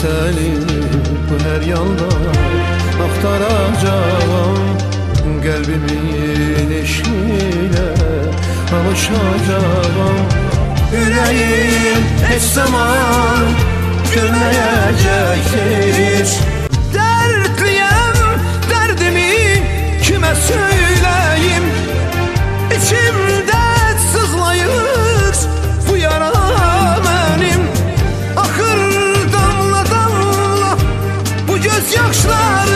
seni bu her yanda aktaracağım. Kalbimin eşiğine alışacağım. Yüreğim hiç zaman gülmeyecektir. Dertliyim, derdimi kime söyleyeyim? İçimde sızlayır bu yara benim. Akır damla damla bu gözyaşlarım.